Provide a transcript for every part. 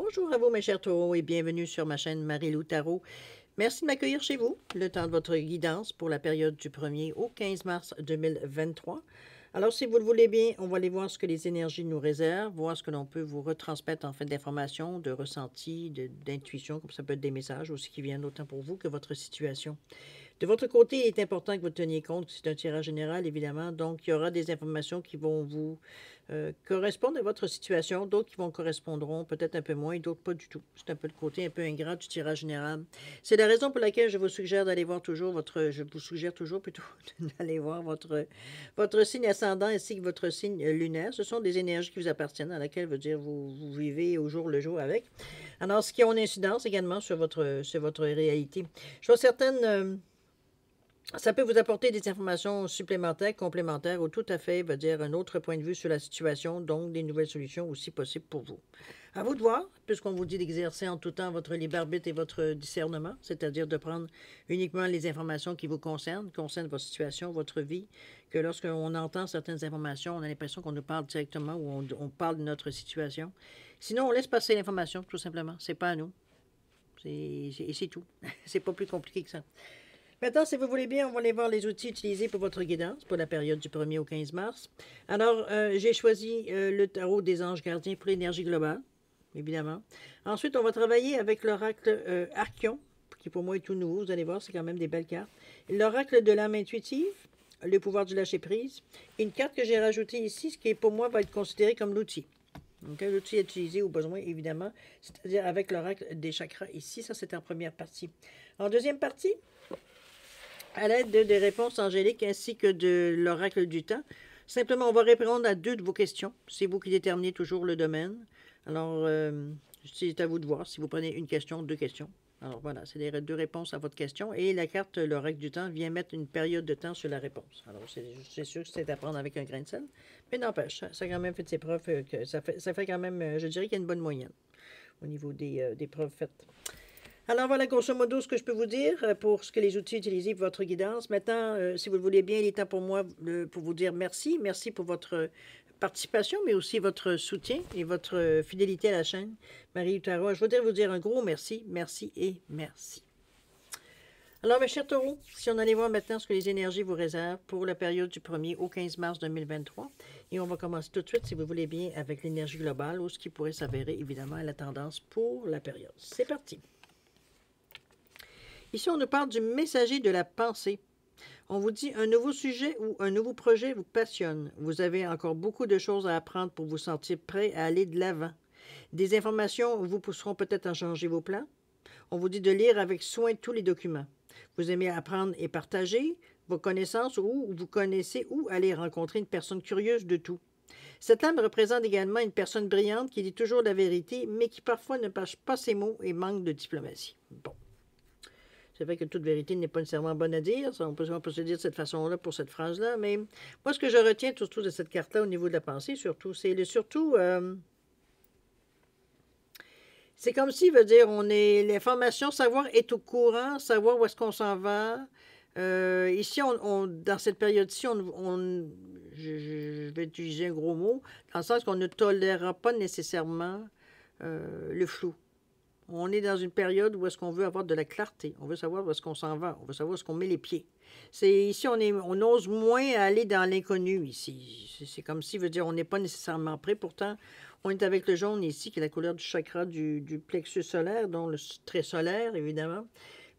Bonjour à vous, mes chers taureaux, et bienvenue sur ma chaîne Marie-Lou Tarot. Merci de m'accueillir chez vous, le temps de votre guidance pour la période du 1er au 15 mars 2023. Alors, si vous le voulez bien, on va aller voir ce que les énergies nous réservent, voir ce que l'on peut vous retransmettre en fait d'informations, de ressentis, d'intuition, comme ça peut être des messages aussi qui viennent autant pour vous que votre situation. De votre côté, il est important que vous teniez compte que c'est un tirage général, évidemment. Donc, il y aura des informations qui vont vous correspondre à votre situation, d'autres qui vont correspondront peut-être un peu moins, et d'autres pas du tout. C'est un peu le côté un peu ingrat du tirage général. C'est la raison pour laquelle je vous suggère d'aller voir toujours je vous suggère toujours plutôt d'aller voir votre signe ascendant ainsi que votre signe lunaire. Ce sont des énergies qui vous appartiennent, à laquelle veut dire vous vivez au jour le jour avec. Alors, ce qui a une incidence également sur votre réalité. Je vois certaines. Ça peut vous apporter des informations supplémentaires, complémentaires ou tout à fait, veut dire un autre point de vue sur la situation, donc des nouvelles solutions aussi possibles pour vous. À vous de voir, puisqu'on vous dit d'exercer en tout temps votre libre arbitre et votre discernement, c'est-à-dire de prendre uniquement les informations qui vous concernent votre situation, votre vie, que lorsqu'on entend certaines informations, on a l'impression qu'on nous parle directement ou on parle de notre situation. Sinon, on laisse passer l'information, tout simplement. C'est pas à nous. C'est tout. C'est pas plus compliqué que ça. Maintenant, si vous voulez bien, on va aller voir les outils utilisés pour votre guidance pour la période du 1er au 15 mars. Alors, j'ai choisi le tarot des anges gardiens pour l'énergie globale, évidemment. Ensuite, on va travailler avec l'oracle Archion, qui pour moi est tout nouveau. Vous allez voir, c'est quand même des belles cartes. L'oracle de l'âme intuitive, le pouvoir du lâcher-prise. Une carte que j'ai rajoutée ici, ce qui pour moi va être considéré comme l'outil. Okay, l'outil est utilisé au besoin, évidemment, c'est-à-dire avec l'oracle des chakras ici. Ça, c'est en première partie. En deuxième partie, à l'aide des réponses angéliques ainsi que de l'oracle du temps. Simplement, on va répondre à 2 de vos questions. C'est vous qui déterminez toujours le domaine. Alors, c'est à vous de voir si vous prenez une question, 2 questions. Alors voilà, c'est les 2 réponses à votre question. Et la carte, l'oracle du temps, vient mettre une période de temps sur la réponse. Alors, c'est sûr que c'est à prendre avec un grain de sel. Mais n'empêche, ça a quand même fait ses preuves. Que ça fait quand même, je dirais qu'il y a une bonne moyenne au niveau des preuves faites. Alors voilà, grosso modo, ce que je peux vous dire pour ce que les outils utilisés pour votre guidance. Maintenant, si vous le voulez bien, il est temps pour moi pour vous dire merci. Merci pour votre participation, mais aussi votre soutien et votre fidélité à la chaîne. Marie Tarot, je voudrais vous dire un gros merci, merci et merci. Alors, mes chers taureaux, si on allait voir maintenant ce que les énergies vous réservent pour la période du 1er au 15 mars 2023. Et on va commencer tout de suite, si vous voulez bien, avec l'énergie globale ou ce qui pourrait s'avérer, évidemment, la tendance pour la période. C'est parti. Ici, on nous parle du messager de la pensée. On vous dit un nouveau sujet ou un nouveau projet vous passionne. Vous avez encore beaucoup de choses à apprendre pour vous sentir prêt à aller de l'avant. Des informations vous pousseront peut-être à changer vos plans. On vous dit de lire avec soin tous les documents. Vous aimez apprendre et partager vos connaissances ou vous connaissez où aller rencontrer une personne curieuse de tout. Cette âme représente également une personne brillante qui dit toujours la vérité, mais qui parfois ne pâche pas ses mots et manque de diplomatie. Bon. C'est vrai que toute vérité n'est pas nécessairement bonne à dire. On peut se dire de cette façon-là pour cette phrase-là. Mais moi, ce que je retiens surtout de cette carte-là au niveau de la pensée, surtout, c'est c'est comme si, veut dire, on est l'information, savoir est au courant, savoir où est-ce qu'on s'en va. Ici, dans cette période-ci, je vais utiliser un gros mot, dans le sens qu'on ne tolérera pas nécessairement le flou. On est dans une période où est-ce qu'on veut avoir de la clarté. On veut savoir où est-ce qu'on s'en va. On veut savoir où est-ce qu'on met les pieds. Ici, on ose moins aller dans l'inconnu ici. C'est comme si, veut dire, on n'est pas nécessairement prêt. Pourtant, on est avec le jaune ici, qui est la couleur du chakra du plexus solaire, dont le très solaire, évidemment.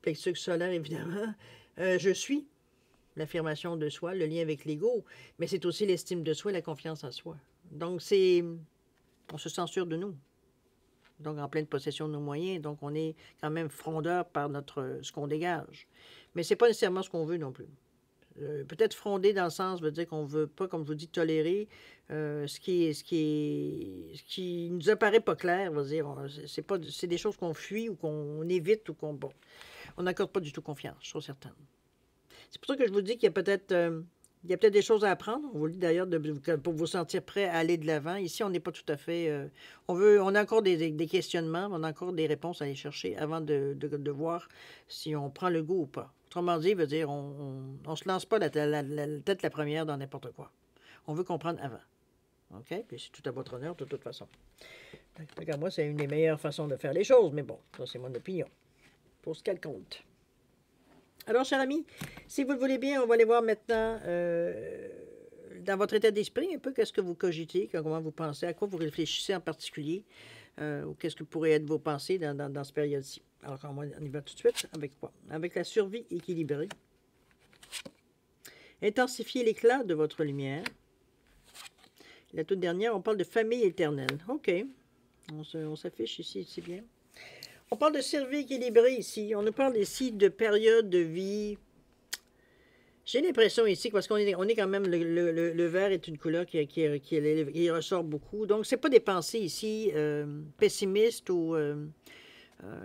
Plexus solaire, évidemment. Je suis l'affirmation de soi, le lien avec l'ego, mais c'est aussi l'estime de soi et la confiance en soi. Donc, on se sent sûr de nous. Donc en pleine possession de nos moyens, donc on est quand même frondeur par ce qu'on dégage. Mais ce n'est pas nécessairement ce qu'on veut non plus. Peut-être fronder dans le sens veut dire qu'on ne veut pas, comme je vous dis, tolérer ce qui nous apparaît pas clair, veut dire, c'est des choses qu'on fuit ou qu'on évite ou on n'accorde pas du tout confiance, je suis trop certaine. C'est pour ça que je vous dis qu'il y a peut-être des choses à apprendre. On vous le dit d'ailleurs pour vous sentir prêt à aller de l'avant. Ici, on n'est pas tout à fait... on a encore des questionnements, on a encore des réponses à aller chercher avant de voir si on prend le goût ou pas. Autrement dit, veut dire, on ne se lance pas la tête la première dans n'importe quoi. On veut comprendre avant. OK? Puis c'est tout à votre honneur, de toute façon. D'accord, moi, c'est une des meilleures façons de faire les choses, mais bon, ça, c'est mon opinion. Pour ce qu'elle compte. Alors, cher ami, si vous le voulez bien, on va aller voir maintenant dans votre état d'esprit un peu qu'est-ce que vous cogitez, comment vous pensez, à quoi vous réfléchissez en particulier, ou qu'est-ce que pourraient être vos pensées dans cette période-ci. Alors, on y va tout de suite avec quoi? Avec la survie équilibrée. Intensifiez l'éclat de votre lumière. La toute dernière, on parle de famille éternelle. OK. On s'affiche ici, c'est bien. On parle de survie équilibrée ici. On nous parle ici de période de vie. J'ai l'impression ici, parce qu'on est quand même, le vert est une couleur qui ressort beaucoup. Donc, ce n'est pas des pensées ici pessimistes ou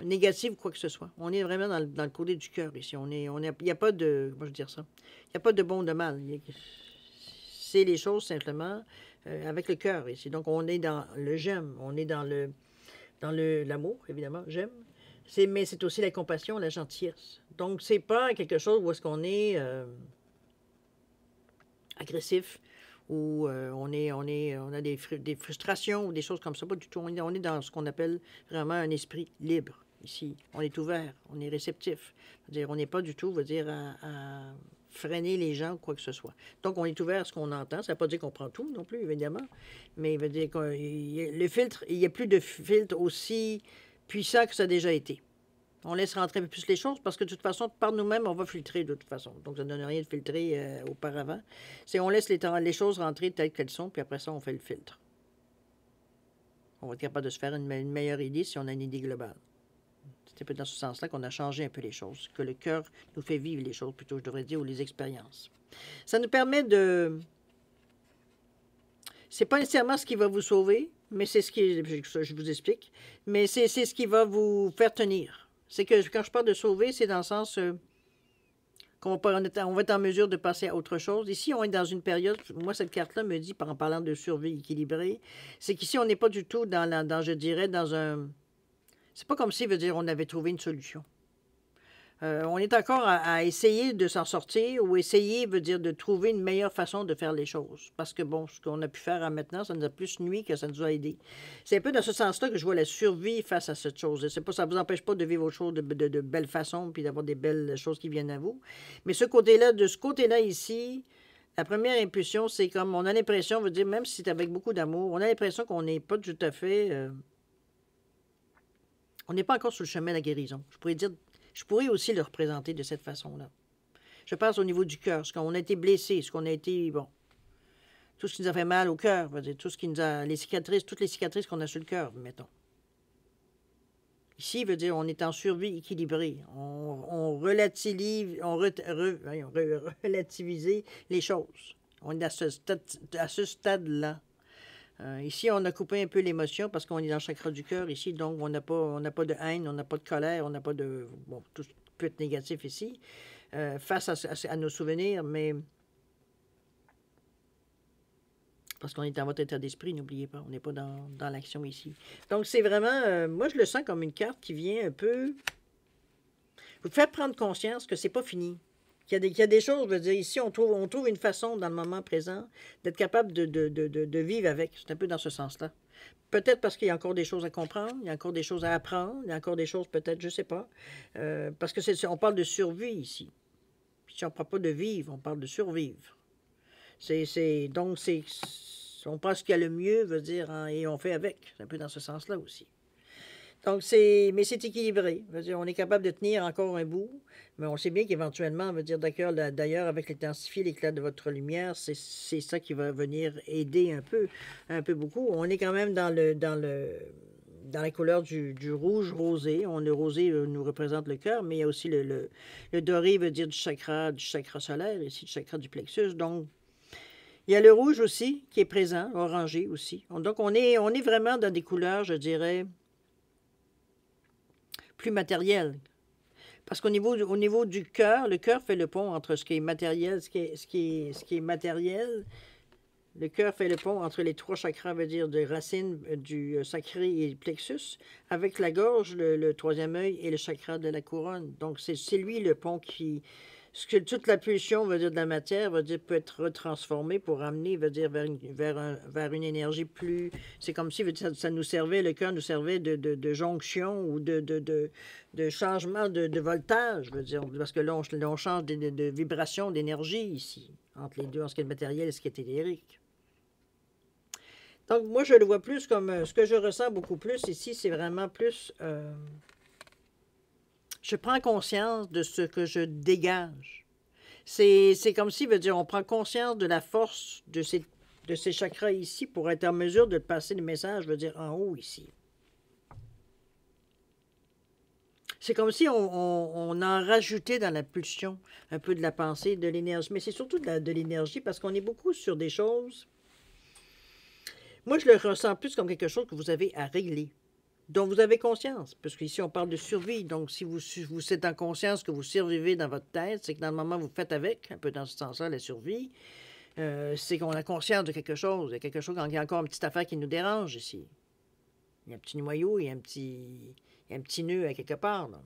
négatives ou quoi que ce soit. On est vraiment dans le côté du cœur ici. Il n'y a pas de, comment je veux dire ça? Il n'y a pas de bon ou de mal. C'est les choses simplement avec le cœur ici. Donc, on est dans le j'aime. On est dans l'amour, évidemment, j'aime. Mais c'est aussi la compassion, la gentillesse. Donc, c'est pas quelque chose où est-ce qu'on est agressif ou on a des frustrations ou des choses comme ça. Pas du tout. On est dans ce qu'on appelle vraiment un esprit libre ici. On est ouvert, on est réceptif. C'est-à-dire, on n'est pas du tout, à freiner les gens ou quoi que ce soit. Donc, on est ouvert à ce qu'on entend. Ça ne veut pas dire qu'on prend tout non plus, évidemment. Mais il veut dire le filtre, il n'y a plus de filtre aussi puissant que ça a déjà été. On laisse rentrer un peu plus les choses parce que de toute façon, par nous-mêmes, on va filtrer de toute façon. Donc, ça ne donne rien de filtrer auparavant. On laisse les choses rentrer telles qu'elles sont, puis après ça, on fait le filtre. On va être capable de se faire une meilleure idée si on a une idée globale. C'est un peu dans ce sens-là qu'on a changé un peu les choses, que le cœur nous fait vivre les choses, plutôt, je devrais dire, ou les expériences. Ça nous permet de... C'est pas nécessairement ce qui va vous sauver, mais c'est ce qui... Je vous explique. Mais c'est ce qui va vous faire tenir. C'est que quand je parle de sauver, c'est dans le sens qu'on va être en mesure de passer à autre chose. Ici, on est dans une période, moi, cette carte-là me dit, en parlant de survie équilibrée, c'est qu'ici, on n'est pas du tout je dirais, dans un... C'est pas comme si, veut dire, on avait trouvé une solution. On est encore à essayer de s'en sortir ou essayer, veut dire, de trouver une meilleure façon de faire les choses. Parce que, bon, ce qu'on a pu faire maintenant, ça nous a plus nuit que ça nous a aidé. C'est un peu dans ce sens-là que je vois la survie face à cette chose. Ça ne vous empêche pas de vivre autre chose de belle façon puis d'avoir des belles choses qui viennent à vous. Mais de ce côté-là ici, la première impulsion, c'est comme on a l'impression, veut dire, même si c'est avec beaucoup d'amour, on a l'impression qu'on n'est pas tout à fait... on n'est pas encore sur le chemin de la guérison. Je pourrais aussi le représenter de cette façon-là. Je pense au niveau du cœur, ce qu'on a été blessé, ce qu'on a été, bon, tout ce qui nous a fait mal au cœur, tout ce qui nous a, toutes les cicatrices qu'on a sur le cœur, mettons. Ici, veut dire, on est en survie équilibrée. On relativise les choses. On est à ce stade-là. Ici, on a coupé un peu l'émotion parce qu'on est dans le chakra du cœur ici, donc on n'a pas de haine, on n'a pas de colère, on n'a pas de... Bon, tout peut être négatif ici, face à nos souvenirs, mais... Parce qu'on est dans votre état d'esprit, n'oubliez pas, on n'est pas dans l'action ici. Donc, c'est vraiment... moi, je le sens comme une carte qui vient un peu... vous faire prendre conscience que c'est pas fini. Qu'il y a des choses, je veux dire, ici, on trouve une façon, dans le moment présent, d'être capable de vivre avec. C'est un peu dans ce sens-là. Peut-être parce qu'il y a encore des choses à comprendre, il y a encore des choses à apprendre, il y a encore des choses, peut-être, je ne sais pas. Parce que on parle de survie ici. Puis si on ne parle pas de vivre, on parle de survivre. Donc, on pense qu'il y a le mieux, veut dire, hein, et on fait avec. C'est un peu dans ce sens-là aussi. Donc, mais c'est équilibré. Veut dire, on est capable de tenir encore un bout, mais on sait bien qu'éventuellement, veut dire, d'ailleurs, avec l'intensifier l'éclat de votre lumière, c'est ça qui va venir aider un peu beaucoup. On est quand même dans la couleur du rouge rosé. Le rosé nous représente le cœur, mais il y a aussi le doré, veut dire du chakra solaire, ici, du chakra du plexus. Donc, il y a le rouge aussi qui est présent, orangé aussi. Donc, on est vraiment dans des couleurs, je dirais, plus matériel. Parce qu'au niveau du cœur, le cœur fait le pont entre ce qui est matériel, ce qui est matériel. Le cœur fait le pont entre les trois chakras, veut dire, de racine, du sacré et le plexus, avec la gorge, le troisième œil et le chakra de la couronne. Donc, c'est lui le pont qui... ce que toute la pulsion, veut dire, de la matière, veut dire, peut être retransformée pour amener, veut dire, vers une énergie plus... C'est comme si veut dire, ça nous servait, le cœur nous servait de jonction ou de changement de voltage, veut dire, parce que là, on change de vibration, d'énergie ici, entre les deux, en ce qui est matériel et ce qui est éthérique. Donc, moi, je le vois plus comme... ce que je ressens beaucoup plus ici, c'est vraiment plus... je prends conscience de ce que je dégage. C'est comme si, veut dire, on prend conscience de la force de ces chakras ici pour être en mesure de passer le message, veut dire, en haut ici. C'est comme si on en rajoutait dans la pulsion un peu de la pensée, de l'énergie. Mais c'est surtout de l'énergie parce qu'on est beaucoup sur des choses... Moi, je le ressens plus comme quelque chose que vous avez à régler, dont vous avez conscience, parce qu'ici, on parle de survie. Donc, si vous êtes en conscience que vous survivez dans votre tête, c'est que dans le moment, vous faites avec, un peu dans ce sens-là, la survie, c'est qu'on a conscience de quelque chose. Il y a quelque chose, il y a encore une petite affaire qui nous dérange ici. Il y a un petit noyau, il y a un petit nœud à quelque part, là.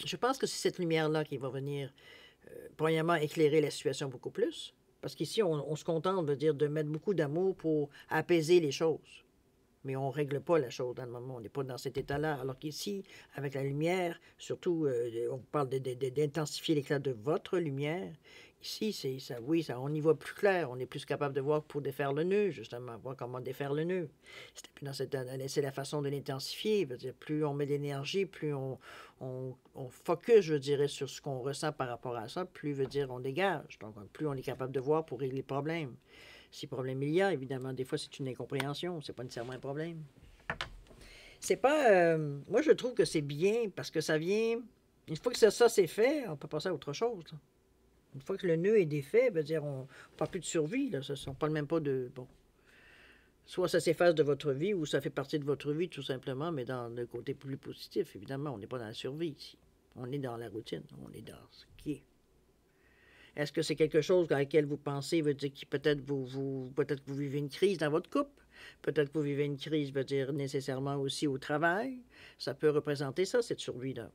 Je pense que c'est cette lumière-là qui va venir, premièrement, éclairer la situation beaucoup plus. Parce qu'ici, on se contente, veut dire, de mettre beaucoup d'amour pour apaiser les choses. Mais on ne règle pas la chose dans le moment. On n'est pas dans cet état-là. Alors qu'ici, avec la lumière, surtout, on parle d'intensifier l'éclat de votre lumière. Ici, ça, oui, ça, on y voit plus clair. On est plus capable de voir pour défaire le nœud, justement, voir comment défaire le nœud. C'est la façon de l'intensifier. Plus on met d'énergie, plus on focus, je dirais, sur ce qu'on ressent par rapport à ça, plus, veut dire, on dégage. Donc, plus on est capable de voir pour régler les problèmes. Si problème il y a, évidemment, des fois, c'est une incompréhension. C'est pas nécessairement un problème. C'est pas... moi, je trouve que c'est bien parce que ça vient... Une fois que ça c'est fait, on peut passer à autre chose, là. Une fois que le nœud est défait, veut dire, on ne parle plus de survie, là. On ne parle même pas de... Bon. Soit ça s'efface de votre vie ou ça fait partie de votre vie, tout simplement, mais dans le côté plus positif, évidemment. On n'est pas dans la survie ici. On est dans la routine. On est dans ce qui est. Est-ce que c'est quelque chose dans lequel vous pensez, veut dire que peut-être peut-être que vous vivez une crise dans votre couple? Peut-être que vous vivez une crise, veut dire nécessairement aussi au travail. Ça peut représenter ça, cette survie-là.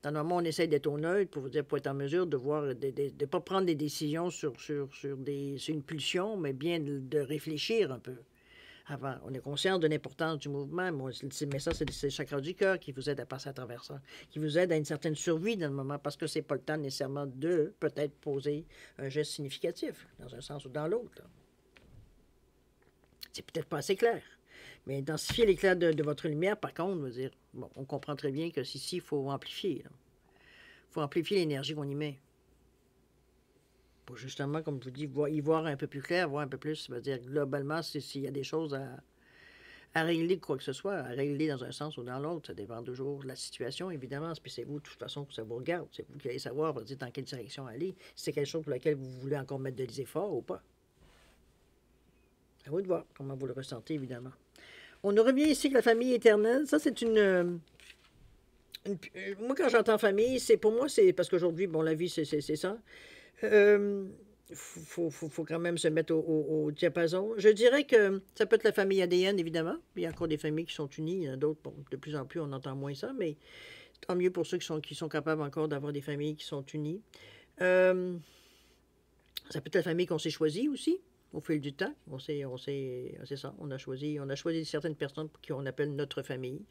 Dans le moment, on essaie d'être au neutre pour vous dire, pour être en mesure de voir, de ne pas prendre des décisions sur une pulsion, mais bien de réfléchir un peu avant. On est conscient de l'importance du mouvement, mais ça, c'est le chakra du cœur qui vous aide à passer à travers ça, qui vous aide à une certaine survie dans le moment, parce que c'est pas le temps nécessairement de peut-être poser un geste significatif, dans un sens ou dans l'autre. C'est peut-être pas assez clair. Mais intensifier l'éclat de votre lumière, par contre, veut dire, bon, on comprend très bien que ici, il faut amplifier. Il faut amplifier l'énergie qu'on y met. Pour justement, comme je vous dis, y voir un peu plus clair, voir un peu plus, ça veut dire globalement, s'il y a des choses à régler, quoi que ce soit, à régler dans un sens ou dans l'autre, ça dépend toujours de la situation, évidemment. Puis c'est vous, de toute façon, que ça vous regarde. C'est vous qui allez savoir, veut dire, dans quelle direction aller, si c'est quelque chose pour lequel vous voulez encore mettre des efforts ou pas. À vous de voir comment vous le ressentez, évidemment. On nous revient ici que la famille éternelle, ça c'est moi quand j'entends famille, pour moi c'est parce qu'aujourd'hui, bon, la vie c'est ça. Faut quand même se mettre au diapason. Je dirais que ça peut être la famille ADN, évidemment. Il y a encore des familles qui sont unies, il y en a d'autres, bon, de plus en plus on entend moins ça, mais tant mieux pour ceux qui sont capables encore d'avoir des familles qui sont unies. Ça peut être la famille qu'on s'est choisie aussi. Au fil du temps, c'est ça, on a choisi certaines personnes qu'on appelle notre famille.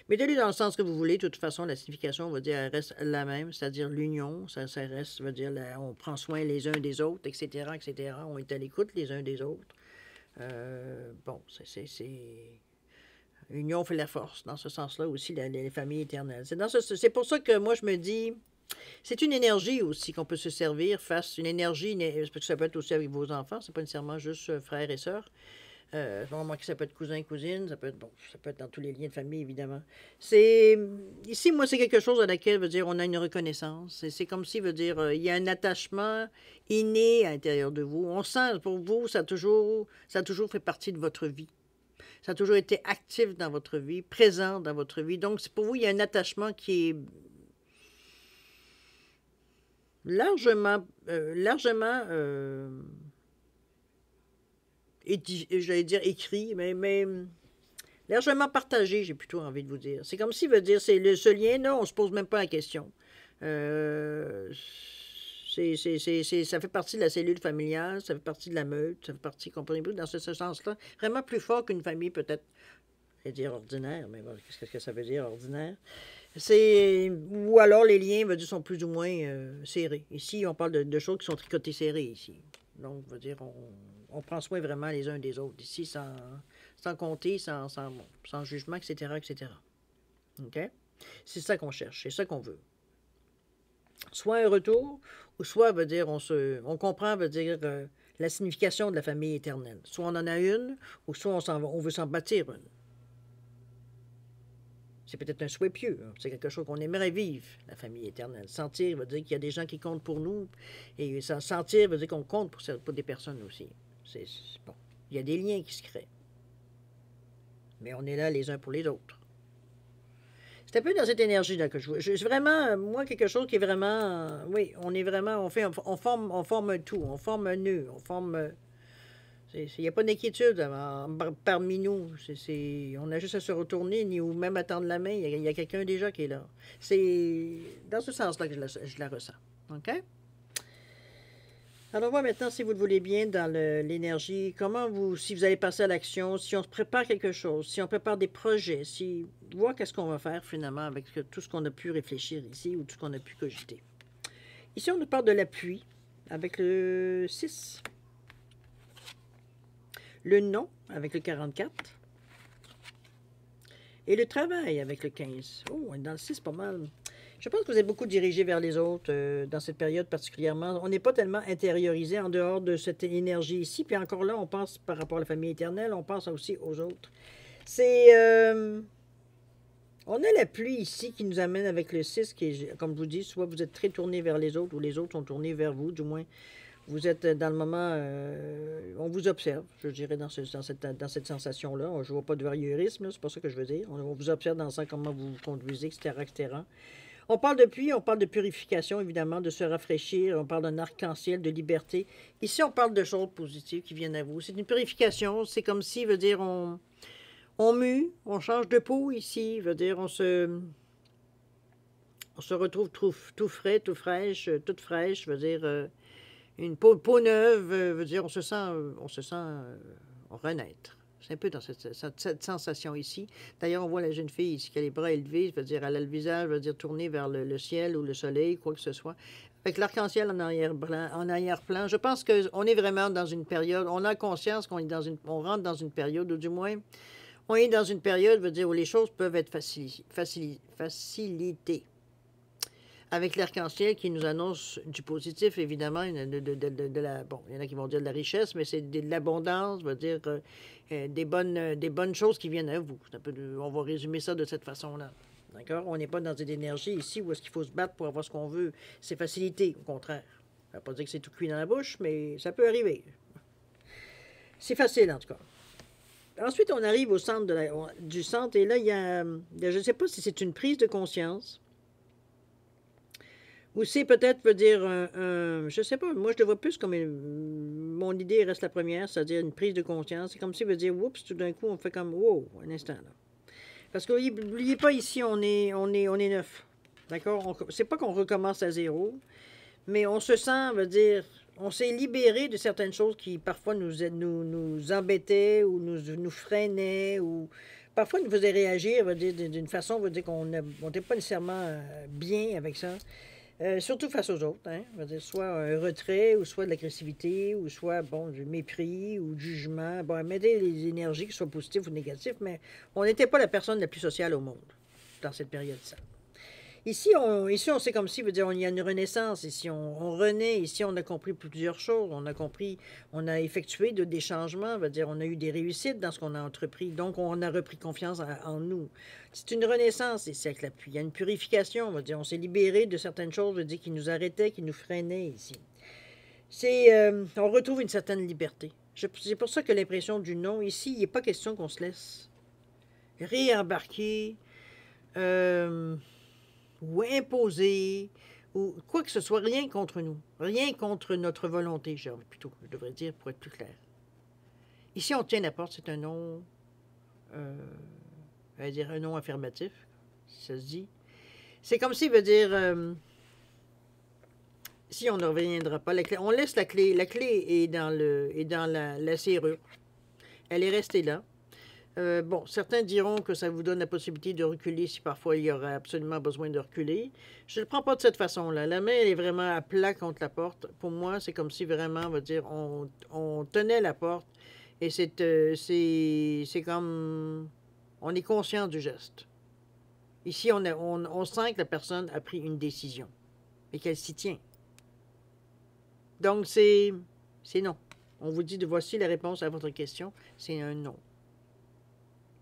Mettez-les dans le sens que vous voulez, de toute façon, la signification, on va dire, elle reste la même, c'est-à-dire l'union, ça reste, veut dire, on prend soin les uns des autres, etc., etc., on est à l'écoute les uns des autres. Bon, l'union fait la force, dans ce sens-là aussi, les familles éternelles. C'est pour ça que moi, je me dis... C'est une énergie aussi qu'on peut se servir face, une énergie, parce que ça peut être aussi avec vos enfants, c'est pas nécessairement juste frères et sœurs. Ça peut être cousin, cousine, ça peut être dans tous les liens de famille, évidemment. Ici, moi, c'est quelque chose à laquelle, veut dire, on a une reconnaissance. C'est comme si, veut dire, il y a un attachement inné à l'intérieur de vous. On sent, pour vous, ça a toujours fait partie de votre vie. Ça a toujours été actif dans votre vie, présent dans votre vie. Donc, pour vous, il y a un attachement qui est largement j'allais dire écrit, mais largement partagé, j'ai plutôt envie de vous dire. C'est comme si, veut dire, ce lien-là, on ne se pose même pas la question. Ça fait partie de la cellule familiale, ça fait partie de la meute, ça fait partie, comprenez-vous, dans ce sens-là, vraiment plus fort qu'une famille peut-être, je vais dire ordinaire, mais bon, qu'est-ce que ça veut dire ordinaire? Ou alors les liens, veut dire, sont plus ou moins serrés. Ici, on parle de choses qui sont tricotées serrées ici. Donc, veut dire, on prend soin vraiment les uns des autres ici, sans compter, sans jugement, etc., etc. OK? C'est ça qu'on cherche, c'est ça qu'on veut. Soit un retour, ou soit, veut dire, on comprend, veut dire, la signification de la famille éternelle. Soit on en a une, ou soit on veut s'en bâtir une. C'est peut-être un souhait pieux, hein. C'est quelque chose qu'on aimerait vivre, la famille éternelle. Sentir veut dire qu'il y a des gens qui comptent pour nous, et sentir veut dire qu'on compte pour des personnes aussi. Bon. Il y a des liens qui se créent. Mais on est là les uns pour les autres. C'est un peu dans cette énergie-là que je vraiment, moi, quelque chose qui est vraiment, oui, on est vraiment, on forme un tout, on forme un nœud, on forme, il n'y a pas d'inquiétude parmi nous. On a juste à se retourner, ou même à tendre la main, il y a quelqu'un déjà qui est là. C'est dans ce sens-là que je la ressens. OK? Alors, on va maintenant, si vous le voulez bien, dans l'énergie, si vous allez passer à l'action, si on se prépare quelque chose, si on prépare des projets, voir qu'est-ce qu'on va faire finalement avec tout ce qu'on a pu réfléchir ici ou tout ce qu'on a pu cogiter. Ici, on nous parle de l'appui avec le 6, le non avec le 44 et le travail avec le 15. Oh, dans le 6, pas mal. Je pense que vous êtes beaucoup dirigé vers les autres dans cette période particulièrement. On n'est pas tellement intériorisé en dehors de cette énergie ici. Puis encore là, on pense par rapport à la famille éternelle, on pense aussi aux autres. On a la pluie ici qui nous amène avec le 6, qui est, comme je vous dis, soit vous êtes très tourné vers les autres ou les autres sont tournés vers vous, du moins. Vous êtes dans le moment, on vous observe, je dirais, dans cette sensation-là. Je ne vois pas de voyeurisme, c'est pas ça que je veux dire. On vous observe dans ça, comment vous vous conduisez, etc., etc. On parle de pluie, on parle de purification, évidemment, de se rafraîchir, on parle d'un arc-en-ciel, de liberté. Ici, on parle de choses positives qui viennent à vous. C'est une purification, c'est comme si, veut dire, on mue, on change de peau ici, veut dire, on se retrouve tout frais, toute fraîche, veut dire, une peau neuve, veut dire, on se sent renaître. C'est un peu dans cette sensation ici. D'ailleurs, on voit la jeune fille ici qui a les bras élevés, veut dire, elle a le visage, veut dire, tourné vers le ciel ou le soleil, quoi que ce soit. Avec l'arc-en-ciel en arrière-plan, je pense qu'on est vraiment dans une période, on a conscience qu'on est on rentre dans une période, ou du moins, on est dans une période, veut dire, où les choses peuvent être facilitées. Avec l'arc-en-ciel qui nous annonce du positif, évidemment, il y en a qui vont dire de la richesse, mais c'est de l'abondance, veut dire des bonnes choses qui viennent à vous. On va résumer ça de cette façon-là. D'accord? On n'est pas dans une énergie ici où est-ce qu'il faut se battre pour avoir ce qu'on veut. C'est facilité, au contraire. Ça ne veut pas dire que c'est tout cuit dans la bouche, mais ça peut arriver. C'est facile, en tout cas. Ensuite, on arrive au centre du centre, et là, il y a je ne sais pas si c'est une prise de conscience. Ou c'est peut-être, veut dire, je sais pas, moi je le vois plus comme mon idée reste la première, c'est-à-dire une prise de conscience. C'est comme si, veut dire, oups, tout d'un coup, on fait comme, wow, un instant, là. Parce que, n'oubliez pas, ici, on est neuf. D'accord? C'est pas qu'on recommence à zéro, mais on se sent, veut dire, on s'est libéré de certaines choses qui, parfois, nous embêtaient ou nous freinaient ou parfois nous faisaient réagir, veut dire, d'une façon, veut dire qu'on n'était pas nécessairement bien avec ça. Surtout face aux autres, hein. Dire, soit un retrait, ou soit de l'agressivité, ou soit, bon, du mépris, ou du jugement. Bon, mettez les énergies, qui soient positives ou négatives, mais on n'était pas la personne la plus sociale au monde dans cette période-là. Ici, on sait comme si, veut dire, il y a une renaissance. Ici, on renaît. Ici, on a compris plusieurs choses. On a effectué des changements. Veut dire, on a eu des réussites dans ce qu'on a entrepris. Donc, on a repris confiance en nous. C'est une renaissance ici avec l'appui. Il y a une purification. Veut dire, on s'est libéré de certaines choses, veut dire, qui nous arrêtaient, qui nous freinaient ici. On retrouve une certaine liberté. C'est pour ça que l'impression du non, ici, il n'est pas question qu'on se laisse réembarquer. Ou imposer, ou quoi que ce soit, rien contre nous, rien contre notre volonté, je devrais dire, pour être plus clair. Ici, on tient la porte, c'est un non, un non affirmatif, si ça se dit. C'est comme si, veut dire, Si on ne reviendra pas, la clé, on laisse la clé. La clé est dans la serrure. Elle est restée là. Bon, certains diront que ça vous donne la possibilité de reculer si parfois il y aurait absolument besoin de reculer. Je ne le prends pas de cette façon-là. La main, elle est vraiment à plat contre la porte. Pour moi, c'est comme si vraiment, on va dire, on tenait la porte et c'est comme... On est conscient du geste. Ici, on sent que la personne a pris une décision et qu'elle s'y tient. Donc, c'est non. On vous dit, voici la réponse à votre question. C'est un non.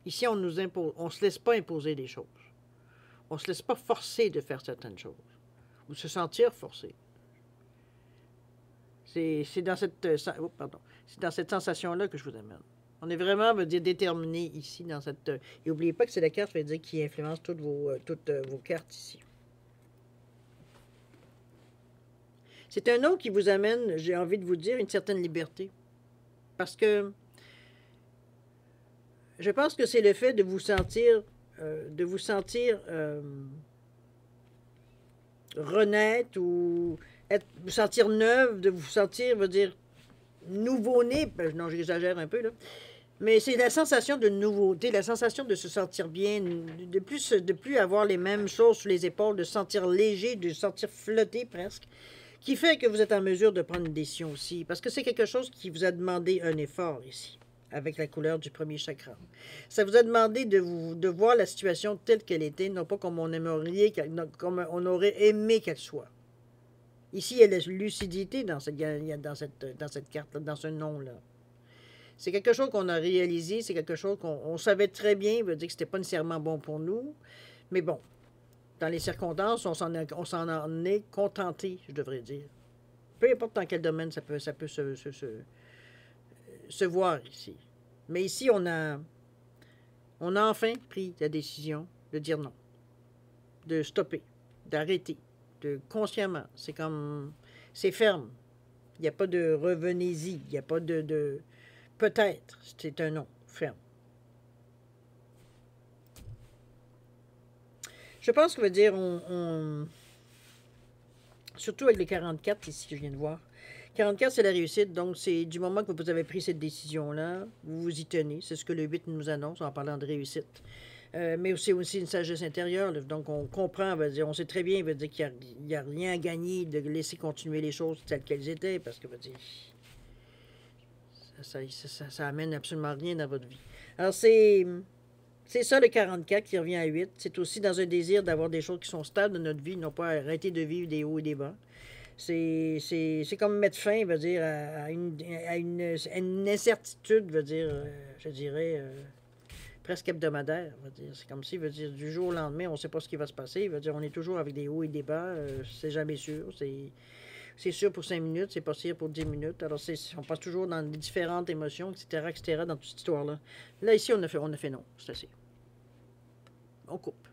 Ici, on ne se laisse pas imposer des choses. On ne se laisse pas forcer de faire certaines choses. Ou se sentir forcé. C'est dans cette, c'est dans cette sensation-là que je vous amène. On est vraiment, veut dire, déterminé ici dans cette... et n'oubliez pas que c'est la carte, veut dire, qui influence toutes vos cartes ici. C'est un nom qui vous amène, j'ai envie de vous dire, une certaine liberté. Parce que je pense que c'est le fait de vous sentir renaître ou vous sentir neuve, de vous sentir, veut dire, nouveau-né. Non, j'exagère un peu, là. Mais c'est la sensation de nouveauté, la sensation de se sentir bien, de plus avoir les mêmes choses sur les épaules, de se sentir léger, de se sentir flotter presque, qui fait que vous êtes en mesure de prendre une décision aussi. Parce que c'est quelque chose qui vous a demandé un effort ici, avec la couleur du premier chakra. Ça vous a demandé de voir la situation telle qu'elle était, non pas comme on aimerait, comme on aurait aimé qu'elle soit. Ici, il y a la lucidité dans cette carte-là, dans ce nom-là. C'est quelque chose qu'on a réalisé, c'est quelque chose qu'on savait très bien, veut dire que c'était pas nécessairement bon pour nous, mais bon, dans les circonstances, on s'en est contenté, je devrais dire. Peu importe dans quel domaine ça peut se voir ici. Mais ici, on a enfin pris la décision de dire non, de stopper, d'arrêter, de consciemment. C'est comme, c'est ferme. Il n'y a pas de revenez-y, il n'y a pas de peut-être, c'est un non, ferme. Je pense que veut dire, surtout avec les 44 ici que je viens de voir, 44 c'est la réussite, donc c'est du moment que vous avez pris cette décision-là, vous vous y tenez, c'est ce que le 8 nous annonce en parlant de réussite. Mais c'est aussi une sagesse intérieure, là, donc on comprend, veut dire, on sait très bien veut dire qu'il n'y a rien à gagner de laisser continuer les choses telles qu'elles étaient, parce que veut dire, ça amène absolument rien dans votre vie. Alors, c'est ça le 44 qui revient à 8. C'est aussi dans un désir d'avoir des choses qui sont stables dans notre vie, non pas arrêter de vivre des hauts et des bas. C'est comme mettre fin, veut dire, à une incertitude, veut dire, je dirais, presque hebdomadaire. C'est comme si, veut dire, du jour au lendemain, on ne sait pas ce qui va se passer. Veut dire, on est toujours avec des hauts et des bas. C'est jamais sûr. C'est sûr pour 5 minutes, c'est pas sûr pour 10 minutes. Alors, on passe toujours dans des différentes émotions, etc., dans toute cette histoire-là. Là, ici, on a fait non. C'est assez. On coupe.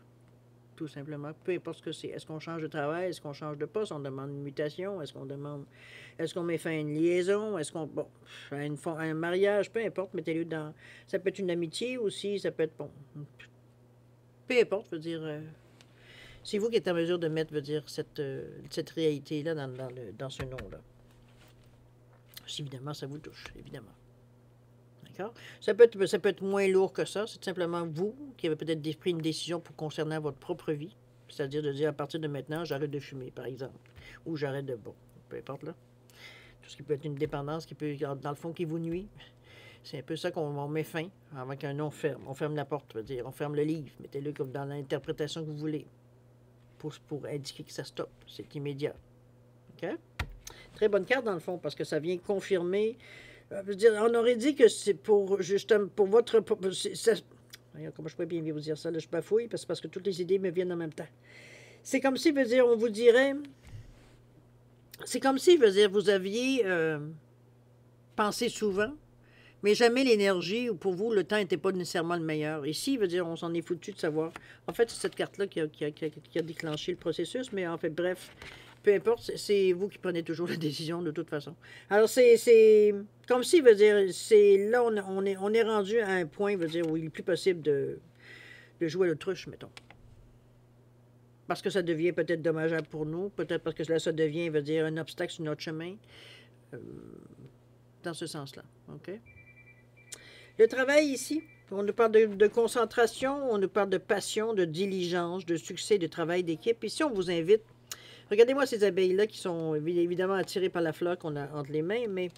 Tout simplement. Peu importe ce que c'est. Est-ce qu'on change de travail? Est-ce qu'on change de poste? On demande une mutation? Est-ce qu'on met fin à une liaison? Est-ce qu'on... Bon, à un mariage? Peu importe, mettez-le dans... Ça peut être une amitié aussi, ça peut être... Bon, peu importe, je veux dire... c'est vous qui êtes en mesure de mettre, veut dire, cette réalité-là dans ce nom-là. Si évidemment, ça vous touche, évidemment. D'accord? Ça peut être moins lourd que ça. C'est simplement vous qui avez peut-être pris une décision pour concernant votre propre vie. C'est-à-dire de dire, à partir de maintenant, j'arrête de fumer, par exemple. Ou j'arrête de... Bon, peu importe, là. Tout ce qui peut être une dépendance qui peut, dans le fond, qui vous nuit. C'est un peu ça qu'on met fin avec un non ferme. On ferme la porte, veut dire. On ferme le livre. Mettez-le comme dans l'interprétation que vous voulez. Pour indiquer que ça stoppe. C'est immédiat. OK? Très bonne carte, dans le fond, parce que ça vient confirmer. Je veux dire, on aurait dit que c'est pour, justement, pour votre... comment je pourrais bien vous dire ça? Là, je bafouille, parce que toutes les idées me viennent en même temps. C'est comme si, veut dire, on vous dirait... C'est comme si, veut dire, vous aviez pensé souvent, mais jamais l'énergie, ou pour vous, le temps n'était pas nécessairement le meilleur. Ici, veut dire, on s'en est foutu de savoir. En fait, c'est cette carte-là qui a déclenché le processus, mais en fait, bref, peu importe, c'est vous qui prenez toujours la décision de toute façon. Alors, c'est comme si, veut dire, c'est là, on est rendu à un point, veut dire, où il est plus possible de jouer l'autruche, mettons. parce que ça devient peut-être dommageable pour nous, peut-être parce que là, ça devient, veut dire, un obstacle sur notre chemin, euh, dans ce sens-là. OK? Le travail ici, on nous parle de concentration, on nous parle de passion, de diligence, de succès, de travail d'équipe. Ici, on vous invite. Regardez-moi ces abeilles-là qui sont évidemment attirées par la fleur qu'on a entre les mains, mais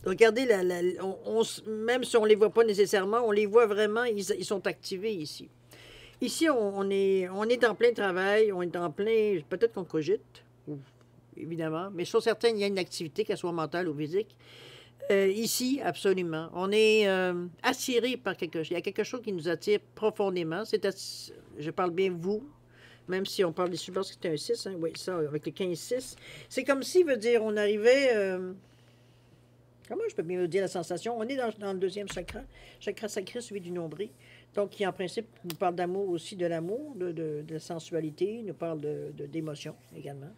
regardez, même si on ne les voit pas nécessairement, on les voit vraiment, ils sont activés ici. Ici, on est en plein travail, on est en plein, peut-être qu'on cogite, évidemment, mais sur certaines, il y a une activité, qu'elle soit mentale ou physique. Ici, absolument. On est attiré par quelque chose. Il y a quelque chose qui nous attire profondément. Je parle bien vous, même si on parle des substances, c'était un 6, hein? Oui, ça, avec le 15-6. C'est comme si, veut dire, on arrivait... comment je peux bien dire la sensation? On est dans le deuxième chakra sacré, celui du nombril. Donc, qui, en principe, nous parle d'amour aussi, de l'amour, de la sensualité, nous parle d'émotion également.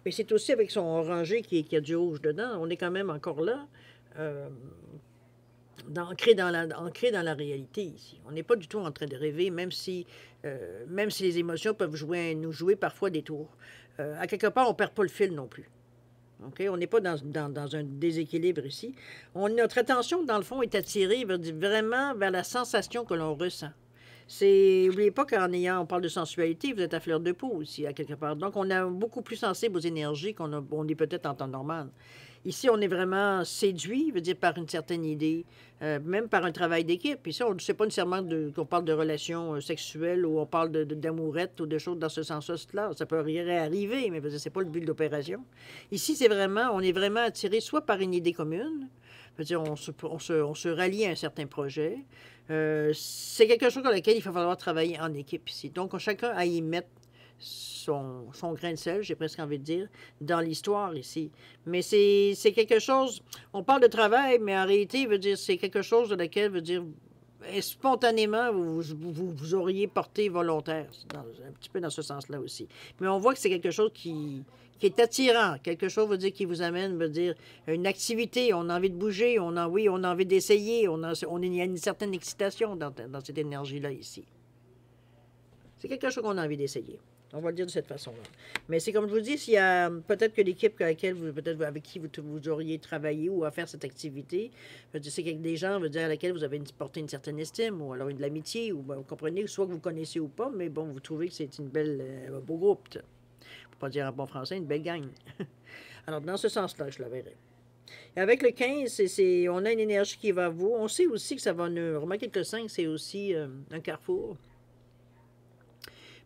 Mais c'est aussi avec son orangé qui a du rouge dedans. On est quand même encore là, euh, ancré dans la réalité ici. On n'est pas du tout en train de rêver, même si les émotions peuvent nous jouer parfois des tours. À quelque part, on ne perd pas le fil non plus. Okay? On n'est pas dans un déséquilibre ici. Notre attention, dans le fond, est attirée vraiment vers la sensation que l'on ressent. N'oubliez pas on parle de sensualité, vous êtes à fleur de peau aussi, à quelque part. Donc, on est beaucoup plus sensible aux énergies on est peut-être en temps normal. Ici, on est vraiment séduit, veut dire, par une certaine idée, même par un travail d'équipe. Ici, on ne sait pas nécessairement qu'on parle de relations sexuelles ou on parle d'amourette ou de choses dans ce sens-là. Ça peut arriver, mais ce n'est pas le but de l'opération. Ici, on est vraiment attiré soit par une idée commune, veut dire, on se rallie à un certain projet. C'est quelque chose dans lequel il va falloir travailler en équipe ici. Donc, chacun a y mettre son grain de sel, j'ai presque envie de dire, dans l'histoire ici. Mais c'est quelque chose, on parle de travail, mais en réalité, veut dire, c'est quelque chose de laquelle, veut dire, spontanément, vous auriez porté volontaire, un petit peu dans ce sens-là aussi. Mais on voit que c'est quelque chose qui est attirant, quelque chose, veut dire, qui vous amène, veut dire, une activité, on a envie de bouger, on a envie d'essayer, il y a une certaine excitation dans cette énergie-là ici. C'est quelque chose qu'on a envie d'essayer. On va le dire de cette façon-là. Mais c'est comme je vous dis, s'il y a peut-être que l'équipe avec qui vous auriez travaillé ou à faire cette activité, c'est des gens à laquelle vous avez porté une certaine estime ou alors de l'amitié, ou vous comprenez, soit que vous connaissez ou pas, mais bon, vous trouvez que c'est une belle, un beau groupe. Pour pas dire en bon français, une belle gang. Alors, dans ce sens-là, je la verrai. Et avec le 15, on a une énergie qui va à vous. On sait aussi que ça va nous... Remarquez que le 5, c'est aussi un carrefour.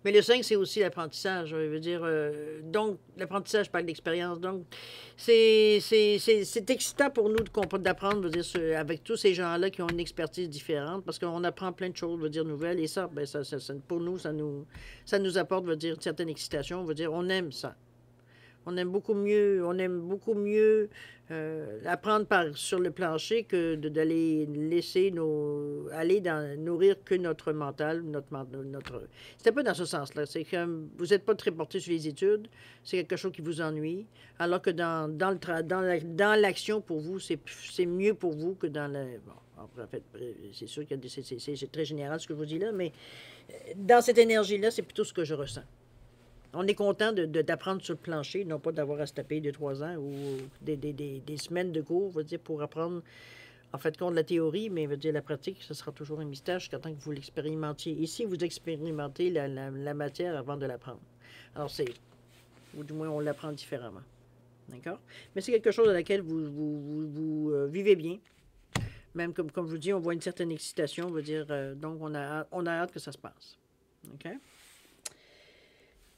Mais le 5, c'est aussi l'apprentissage. Je veux dire, donc, l'apprentissage parle d'expérience. Donc, c'est excitant pour nous d'apprendre, avec tous ces gens-là qui ont une expertise différente, parce qu'on apprend plein de choses, nouvelles. Et ça, ben, pour nous, ça nous apporte, une certaine excitation. On aime ça. On aime beaucoup mieux apprendre sur le plancher que d'aller laisser nourrir que notre mental, C'est un peu dans ce sens-là. C'est que vous n'êtes pas très porté sur les études, c'est quelque chose qui vous ennuie, alors que dans l'action, pour vous, c'est mieux pour vous que dans le... Bon, en fait, c'est sûr que c'est très général ce que je vous dis là, mais dans cette énergie-là, c'est plutôt ce que je ressens. On est content d'apprendre sur le plancher, non pas d'avoir à se taper 2-3 ans ou des semaines de cours, pour apprendre, en fait, compte la théorie, mais la pratique, ce sera toujours un mystère jusqu'à temps que vous l'expérimentiez. Ici, vous expérimentez la matière avant de l'apprendre. Alors, ou du moins, on l'apprend différemment. D'accord? Mais c'est quelque chose dans laquelle vous vivez bien. Même comme je vous dis, on voit une certaine excitation, donc on a hâte que ça se passe. OK?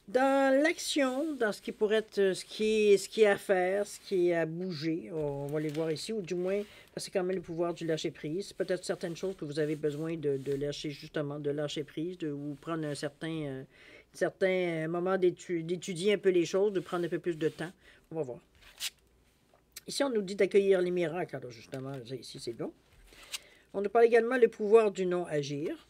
Dans l'action, dans ce qui pourrait être ce qui est à faire, ce qui est à bouger, on va les voir ici, ou du moins, c'est quand même le pouvoir du lâcher-prise. Peut-être certaines choses que vous avez besoin de lâcher, justement, de lâcher prise, ou prendre un certain moment d'étudier un peu les choses, de prendre un peu plus de temps. On va voir. Ici, on nous dit d'accueillir les miracles. Alors, justement, ici, c'est bon. On nous parle également le pouvoir du non-agir.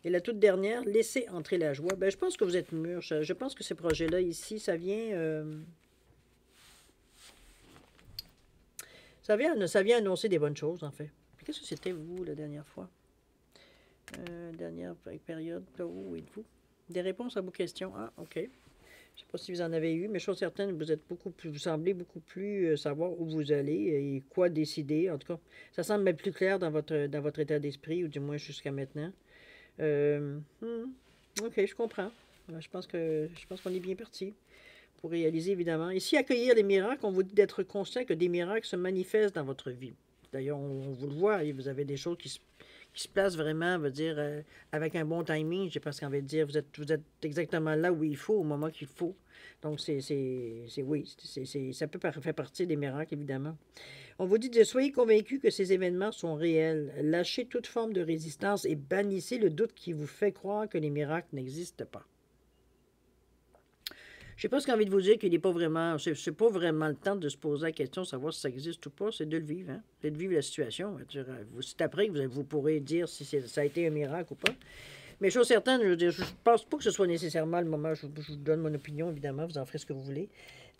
Et la toute dernière, laisser entrer la joie. Ben, je pense que vous êtes mûrs. Je pense que ce projet-là, ici, ça vient annoncer des bonnes choses, en fait. Qu'est-ce que c'était, vous, la dernière fois? Dernière période, là, où êtes-vous? Des réponses à vos questions? Ah, OK. Je ne sais pas si vous en avez eu, mais chose certaine, vous êtes beaucoup plus, vous semblez beaucoup plus savoir où vous allez et quoi décider. En tout cas, ça semble être plus clair dans votre état d'esprit, ou du moins jusqu'à maintenant. OK, je comprends. Je pense qu'on est bien parti pour réaliser, évidemment. Ici, accueillir les miracles, on vous dit d'être conscient que des miracles se manifestent dans votre vie. D'ailleurs, on vous le voit, et vous avez des choses qui se placent vraiment, veut dire, avec un bon timing. J'ai presque envie de dire, vous êtes exactement là où il faut, au moment qu'il faut. Donc, oui, ça peut faire partie des miracles, évidemment. On vous dit de soyez convaincus que ces événements sont réels. Lâchez toute forme de résistance et bannissez le doute qui vous fait croire que les miracles n'existent pas. Je sais pas ce qu'envie de vous dire qu'il n'est pas vraiment. C'est pas vraiment le temps de se poser la question de savoir si ça existe ou pas, c'est de le vivre, hein? C'est de vivre la situation. C'est après que vous pourrez dire si ça a été un miracle ou pas. Mais chose certaine, je veux dire, je pense pas que ce soit nécessairement le moment. Je vous donne mon opinion, évidemment, vous en ferez ce que vous voulez.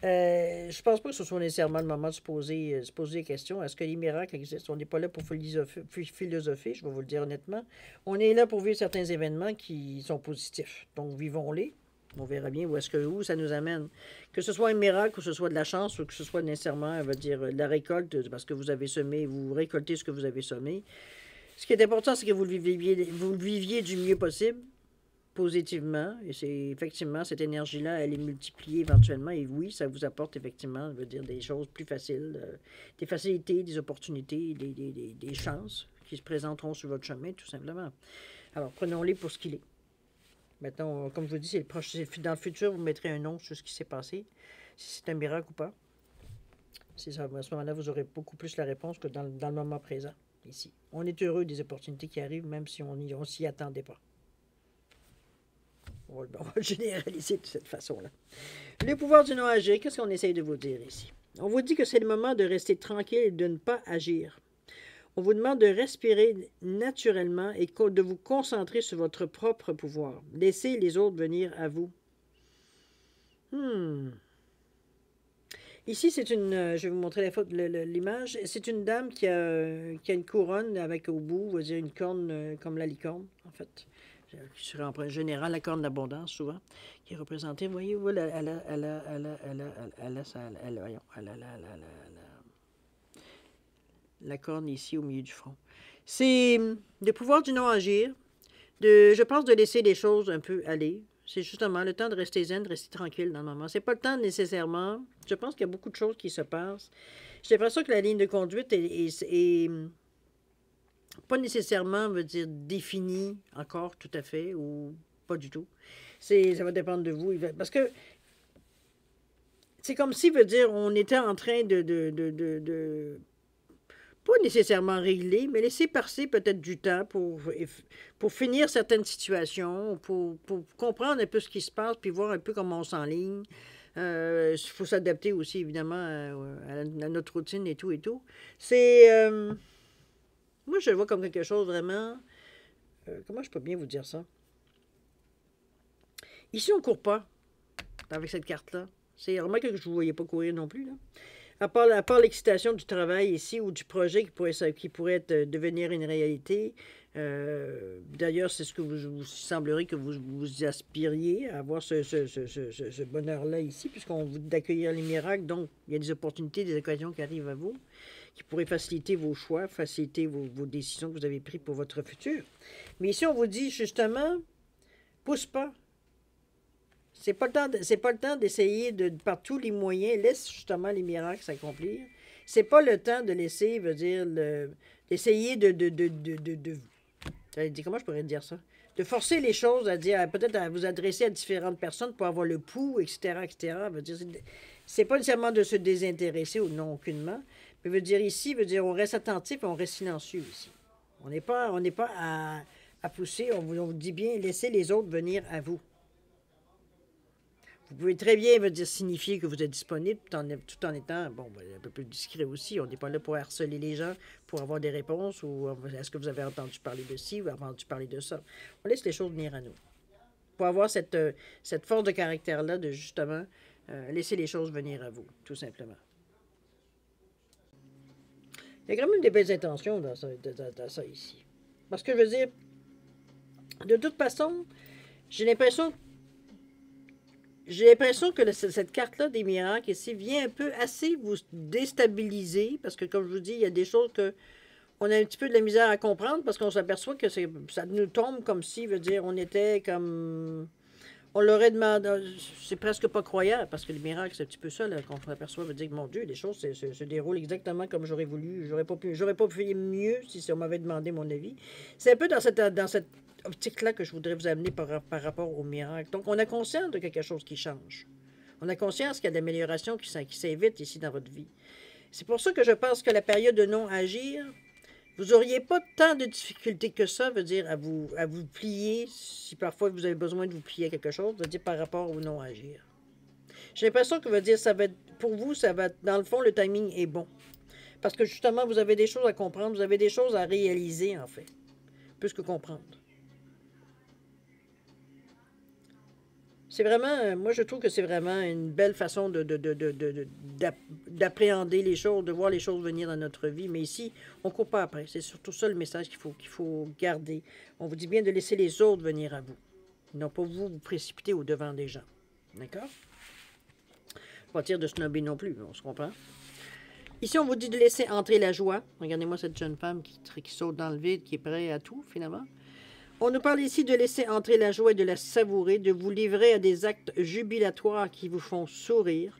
Je pense pas que ce soit nécessairement le moment de se poser des questions. Est-ce que les miracles existent? On n'est pas là pour philosopher, je vais vous le dire honnêtement. On est là pour vivre certains événements qui sont positifs. Donc, vivons-les. On verra bien où ça nous amène. Que ce soit un miracle, que ce soit de la chance, ou que ce soit nécessairement, on va dire, la récolte, parce que vous avez semé, vous récoltez ce que vous avez semé. Ce qui est important, c'est que vous le viviez du mieux possible, positivement. Et c'est effectivement, cette énergie-là, elle est multipliée éventuellement. Et oui, ça vous apporte effectivement, je veux dire, des choses plus faciles, des facilités, des opportunités, des chances qui se présenteront sur votre chemin, tout simplement. Alors, prenons-les pour ce qu'il est. Maintenant, comme je vous dis, dans le futur, vous mettrez un nom sur ce qui s'est passé, si c'est un miracle ou pas. À ce moment-là, vous aurez beaucoup plus la réponse que dans le moment présent, ici. On est heureux des opportunités qui arrivent, même si on s'y attendait pas. On va le généraliser de cette façon-là. Le pouvoir du non-agir, qu'est-ce qu'on essaye de vous dire ici? On vous dit que c'est le moment de rester tranquille et de ne pas agir. On vous demande de respirer naturellement et de vous concentrer sur votre propre pouvoir. Laissez les autres venir à vous. Ici, c'est une... je vais vous montrer l'image. C'est une dame qui a une couronne avec au bout, on va dire une corne comme la licorne, en fait. Qui serait en général la corne d'abondance, souvent, qui est représentée. Voyez-vous, la corne ici au milieu du front. C'est le pouvoir du non-agir, je pense, de laisser les choses un peu aller. C'est justement le temps de rester zen, de rester tranquille dans le moment. C'est pas le temps nécessairement. Je pense qu'il y a beaucoup de choses qui se passent. J'ai l'impression que la ligne de conduite est pas nécessairement, veut dire, définie encore tout à fait ou pas du tout. Ça va dépendre de vous. Parce que c'est comme si, veut dire, on était en train de pas nécessairement régler, mais laisser passer peut-être du temps pour finir certaines situations, pour comprendre un peu ce qui se passe, puis voir un peu comment on s'enligne. Il faut s'adapter aussi, évidemment, à notre routine et tout et tout. Moi, je le vois comme quelque chose vraiment... comment je peux bien vous dire ça? Ici, on ne court pas avec cette carte-là. C'est vraiment que je ne vous voyais pas courir non plus, là. À part l'excitation du travail ici ou du projet qui pourrait devenir une réalité. D'ailleurs, c'est ce que vous semblerait que vous aspiriez à avoir ce bonheur-là ici, puisqu'on vous dit d'accueillir les miracles. Donc, il y a des opportunités, des occasions qui arrivent à vous, qui pourraient faciliter vos choix, faciliter vos décisions que vous avez prises pour votre futur. Mais ici, on vous dit justement, pousse pas. C'est pas le temps d'essayer par tous les moyens, laisse justement les miracles s'accomplir. C'est pas le temps de laisser, veut dire, d'essayer comment je pourrais dire ça? De forcer les choses à dire, peut-être à vous adresser à différentes personnes pour avoir le pouls, etc., etc. Veut dire, c'est pas nécessairement de se désintéresser ou non aucunement, mais veut dire ici, veut dire, on reste attentif et on reste silencieux ici. On n'est pas à pousser, on vous dit bien, laissez les autres venir à vous. Vous pouvez très bien, veut dire, signifier que vous êtes disponible tout en étant, bon, un peu plus discret aussi. On n'est pas là pour harceler les gens, pour avoir des réponses, ou est-ce que vous avez entendu parler de ci ou entendu parler de ça. On laisse les choses venir à nous. Pour avoir cette force de caractère-là de, justement, laisser les choses venir à vous, tout simplement. Il y a quand même des belles intentions dans ça ici. Parce que, je veux dire, de toute façon, J'ai l'impression J'ai l'impression que cette carte-là des miracles ici vient un peu assez vous déstabiliser parce que, comme je vous dis, il y a des choses que on a un petit peu de la misère à comprendre parce qu'on s'aperçoit que ça nous tombe comme si, veut dire, on était comme... On l'aurait demandé... C'est presque pas croyable parce que le miracle, c'est un petit peu ça, là, qu'on s'aperçoit, veut dire que, mon Dieu, les choses se déroulent exactement comme j'aurais voulu. J'aurais pas pu mieux si on m'avait demandé mon avis. C'est un peu dans cette optique-là que je voudrais vous amener par rapport au miracle. Donc, on a conscience de quelque chose qui change. On a conscience qu'il y a de l'amélioration qui s'invite ici dans votre vie. C'est pour ça que je pense que la période de non-agir, vous n'auriez pas tant de difficultés que ça, veut dire, à vous plier, si parfois vous avez besoin de vous plier à quelque chose, veut dire par rapport au non-agir. J'ai l'impression que veut dire, ça va être, pour vous, ça va être, dans le fond, le timing est bon. Parce que justement, vous avez des choses à comprendre, vous avez des choses à réaliser, en fait, plus que comprendre. C'est vraiment, moi je trouve que c'est vraiment une belle façon d'appréhender les choses, de voir les choses venir dans notre vie. Mais ici, on ne court pas après. C'est surtout ça le message qu'il faut garder. On vous dit bien de laisser les autres venir à vous. Non pas vous précipiter au-devant des gens. D'accord? Pas dire de snobber non plus, on se comprend. Ici, on vous dit de laisser entrer la joie. Regardez-moi cette jeune femme qui saute dans le vide, qui est prête à tout, finalement. On nous parle ici de laisser entrer la joie et de la savourer, de vous livrer à des actes jubilatoires qui vous font sourire.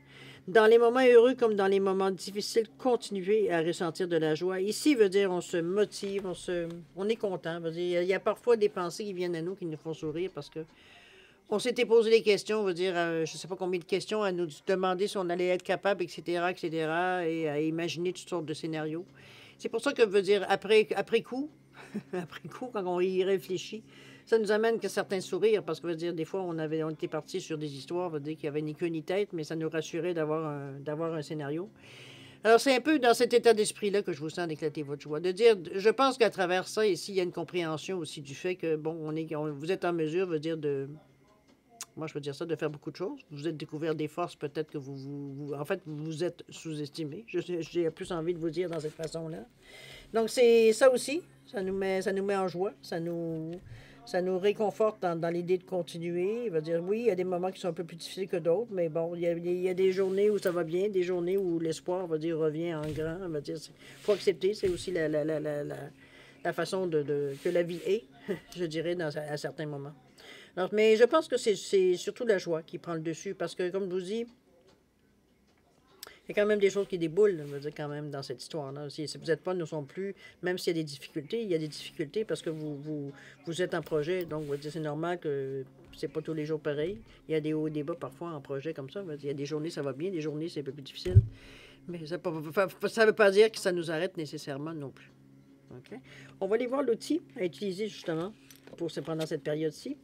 Dans les moments heureux comme dans les moments difficiles, continuez à ressentir de la joie. Ici, veut dire, on se motive, on est content. Veut dire, il y a parfois des pensées qui viennent à nous qui nous font sourire parce que on s'était posé des questions, veut dire, je ne sais pas combien de questions, à nous demander si on allait être capable, etc., etc., et à imaginer toutes sortes de scénarios. C'est pour ça que, veut dire, après coup, après coup, quand on y réfléchit, ça nous amène que certains sourires, parce que, veut dire, des fois, on était parti sur des histoires, veut dire qu'il n'y avait ni queue ni tête, mais ça nous rassurait d'avoir un scénario. Alors, c'est un peu dans cet état d'esprit-là que je vous sens d'éclater votre joie. De dire, je pense qu'à travers ça, ici, il y a une compréhension aussi du fait que, bon, vous êtes en mesure, veut dire, moi, je veux dire ça, de faire beaucoup de choses. Vous êtes découvert des forces, peut-être que en fait, vous êtes sous-estimé. J'ai plus envie de vous dire dans cette façon-là. Donc, c'est ça aussi. Ça nous met en joie. Ça nous réconforte dans l'idée de continuer. Il va dire, oui, il y a des moments qui sont un peu plus difficiles que d'autres, mais bon, il y a des journées où ça va bien, des journées où l'espoir, va dire, revient en grand. Il va dire, faut accepter. C'est aussi la façon que la vie est, je dirais, à certains moments. Alors, mais je pense que c'est surtout la joie qui prend le dessus, parce que, comme je vous dis, il y a quand même des choses qui déboulent, je veux dire, quand même, dans cette histoire-là. Si vous n'êtes pas, ne sont plus, même s'il y a des difficultés, il y a des difficultés parce que vous êtes en projet. Donc, c'est normal que c'est pas tous les jours pareil. Il y a des hauts et des bas parfois en projet comme ça. Il y a des journées, ça va bien, des journées, c'est un peu plus difficile. Mais ça ne veut pas dire que ça nous arrête nécessairement non plus. Okay? On va aller voir l'outil à utiliser justement pendant cette période-ci.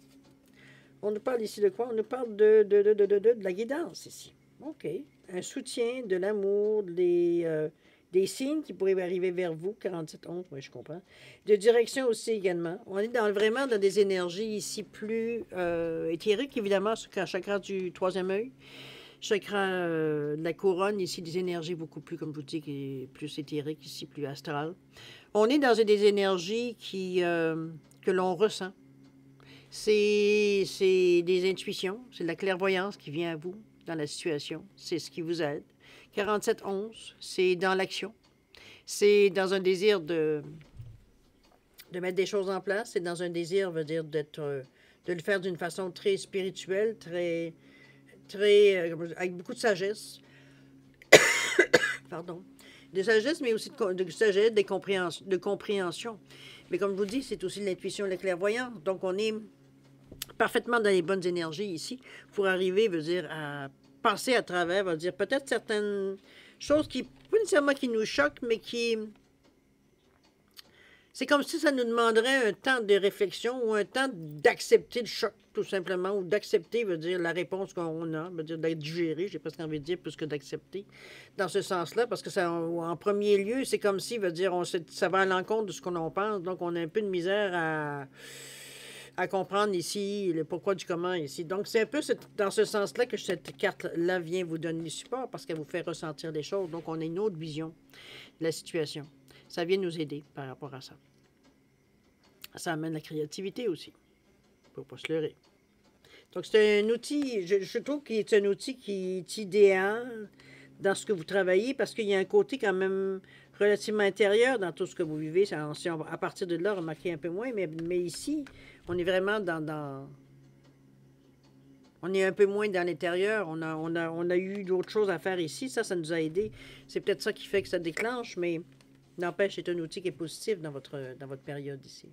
On nous parle ici de quoi? On nous parle de la guidance ici. OK. Un soutien, de l'amour, des signes qui pourraient arriver vers vous. 47-11, oui, je comprends. De direction aussi également. On est vraiment dans des énergies ici plus éthériques, évidemment, chakra du troisième œil. Chakra de la couronne, ici, des énergies beaucoup plus, comme je vous dis, qui est plus éthériques, ici, plus astrales. On est dans des énergies que l'on ressent. C'est des intuitions, c'est de la clairvoyance qui vient à vous dans la situation. C'est ce qui vous aide. 47-11, c'est dans l'action. C'est dans un désir de mettre des choses en place. C'est dans un désir, veut dire, de le faire d'une façon très spirituelle, avec beaucoup de sagesse. Pardon. De sagesse, mais aussi de sagesse, de compréhension. Mais comme je vous dis, c'est aussi de l'intuition et de la clairvoyance. Donc, on est parfaitement dans les bonnes énergies ici pour arriver, veut dire, à passer à travers, veut dire, peut-être certaines choses qui, pas nécessairement qui nous choquent, mais qui... C'est comme si ça nous demanderait un temps de réflexion ou un temps d'accepter le choc, tout simplement, ou d'accepter, veut dire, la réponse qu'on a, veut dire, d'être digéré, j'ai presque envie de dire, plus que d'accepter, dans ce sens-là, parce que ça, en premier lieu, c'est comme si, veut dire, ça va à l'encontre de ce qu'on en pense, donc on a un peu de misère à comprendre ici le pourquoi du comment ici. Donc, c'est un peu dans ce sens-là que cette carte-là vient vous donner du support parce qu'elle vous fait ressentir des choses. Donc, on a une autre vision de la situation. Ça vient nous aider par rapport à ça. Ça amène la créativité aussi. Il ne faut pas se leurrer. Donc, c'est un outil, je trouve qu'il est un outil qui est idéal dans ce que vous travaillez parce qu'il y a un côté quand même relativement intérieur dans tout ce que vous vivez. Si on à partir de là, remarquer un peu moins, mais ici, on est vraiment on est un peu moins dans l'intérieur. On a eu d'autres choses à faire ici. Ça nous a aidé. C'est peut-être ça qui fait que ça déclenche, mais n'empêche, c'est un outil qui est positif dans votre période ici.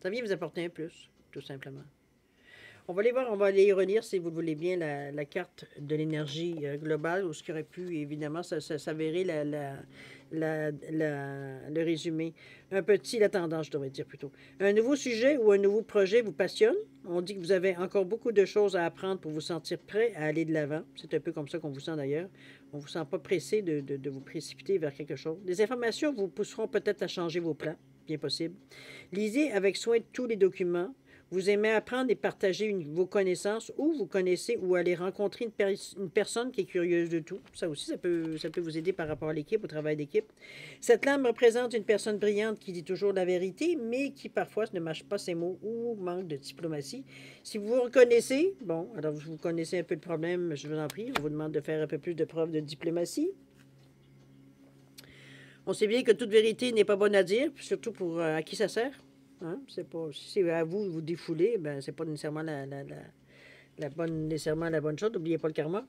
Ça vient vous apporter un plus, tout simplement. On va aller voir, on va aller y relire, si vous le voulez bien, la carte de l'énergie globale, ou ce qui aurait pu, évidemment, s'avérer le résumé. La tendance, je devrais dire plutôt. Un nouveau sujet ou un nouveau projet vous passionne. On dit que vous avez encore beaucoup de choses à apprendre pour vous sentir prêt à aller de l'avant. C'est un peu comme ça qu'on vous sent d'ailleurs. On ne vous sent pas pressé de vous précipiter vers quelque chose. Des informations vous pousseront peut-être à changer vos plans, bien possible. Lisez avec soin tous les documents. Vous aimez apprendre et partager vos connaissances ou vous connaissez ou aller rencontrer une personne qui est curieuse de tout. Ça aussi, ça peut vous aider par rapport à l'équipe, au travail d'équipe. Cette lame représente une personne brillante qui dit toujours la vérité, mais qui parfois ne mâche pas ses mots ou manque de diplomatie. Si vous vous reconnaissez, bon, alors vous connaissez un peu le problème, je vous en prie, on vous demande de faire un peu plus de preuve de diplomatie. On sait bien que toute vérité n'est pas bonne à dire, surtout pour à qui ça sert. Hein? Si c'est à vous de vous défouler, ben c'est pas nécessairement nécessairement la bonne chose. N'oubliez pas le karma.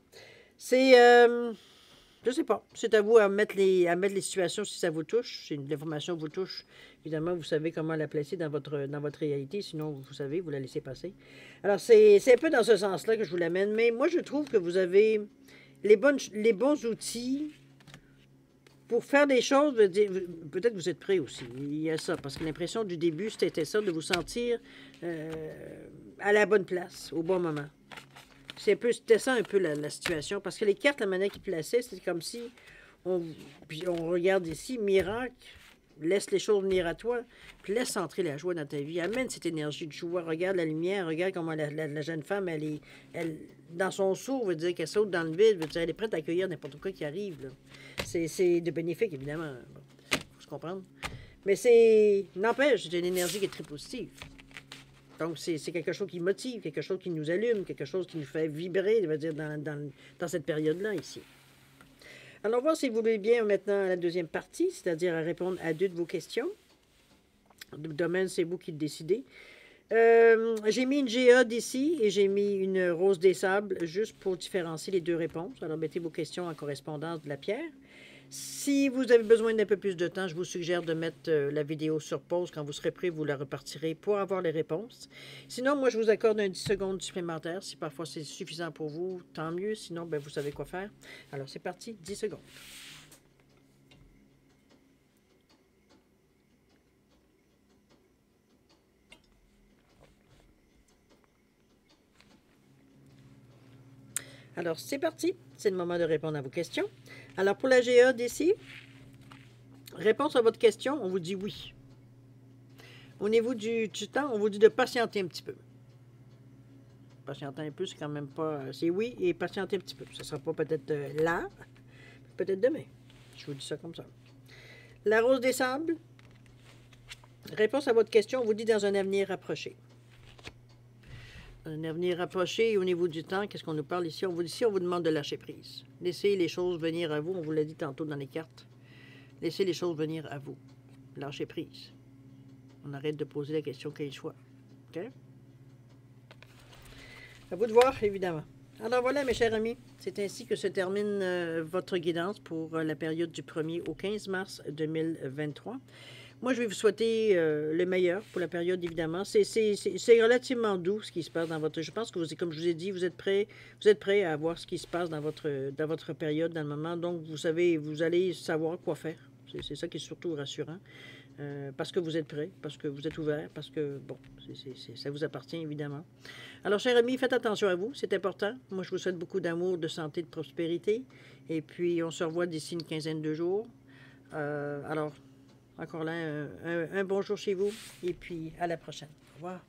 C'est, je sais pas. C'est à vous à mettre les situations si ça vous touche. Si l'information vous touche, évidemment, vous savez comment la placer dans votre réalité. Sinon, vous savez, vous la laissez passer. Alors, c'est un peu dans ce sens-là que je vous l'amène. Mais moi, je trouve que vous avez les bons outils pour faire des choses. Peut-être que vous êtes prêt aussi. Il y a ça. Parce que l'impression du début, c'était ça, de vous sentir à la bonne place, au bon moment. C'était ça un peu la situation. Parce que les cartes, la manière qu'ils plaçaient, c'était comme si puis on regarde ici, miracle, laisse les choses venir à toi, puis laisse entrer la joie dans ta vie. Amène cette énergie de joie. Regarde la lumière, regarde comment la jeune femme, elle, dans son sourd, veut dire qu'elle saute dans le vide, veut dire elle est prête à accueillir n'importe quoi qui arrive. Là. C'est de bénéfique, évidemment. Il faut se comprendre. Mais n'empêche, c'est une énergie qui est très positive. Donc, c'est quelque chose qui motive, quelque chose qui nous allume, quelque chose qui nous fait vibrer, je veux dire, dans cette période-là, ici. Alors, on va voir si vous voulez bien maintenant la deuxième partie, c'est-à-dire à répondre à 2 de vos questions. Le domaine, c'est vous qui le décidez. J'ai mis une géode ici et j'ai mis une rose des sables juste pour différencier les 2 réponses. Alors, mettez vos questions en correspondance de la pierre. Si vous avez besoin d'un peu plus de temps, je vous suggère de mettre la vidéo sur pause. Quand vous serez prêt, vous la repartirez pour avoir les réponses. Sinon, moi, je vous accorde un 10 secondes supplémentaires. Si parfois c'est suffisant pour vous, tant mieux. Sinon, ben, vous savez quoi faire. Alors, c'est parti, 10 secondes. Alors, c'est parti. C'est le moment de répondre à vos questions. Alors, pour la géode ici, réponse à votre question, on vous dit oui. Au niveau du temps, on vous dit de patienter un petit peu. Patienter un peu, c'est quand même pas... C'est oui et patienter un petit peu. Ça ne sera pas peut-être là, peut-être demain. Je vous dis ça comme ça. La rose des sables, réponse à votre question, on vous dit dans un avenir rapproché. Un avenir rapproché, au niveau du temps, qu'est-ce qu'on nous parle ici? On vous demande de lâcher prise. Laissez les choses venir à vous. On vous l'a dit tantôt dans les cartes. Laissez les choses venir à vous. Lâchez prise. On arrête de poser la question 15 fois. OK? À vous de voir, évidemment. Alors voilà, mes chers amis, c'est ainsi que se termine votre guidance pour la période du 1er au 15 mars 2023. Moi, je vais vous souhaiter le meilleur pour la période, évidemment. C'est relativement doux ce qui se passe dans votre... Je pense que, comme je vous ai dit, vous êtes prêts à voir ce qui se passe dans votre période, dans le moment. Donc, vous allez savoir quoi faire. C'est ça qui est surtout rassurant. Parce que vous êtes prêts, parce que vous êtes ouverts, parce que, bon, ça vous appartient, évidemment. Alors, chers amis, faites attention à vous, c'est important. Moi, je vous souhaite beaucoup d'amour, de santé, de prospérité. Et puis, on se revoit d'ici une quinzaine de jours. Alors... Encore là, un bonjour chez vous et puis à la prochaine. Au revoir.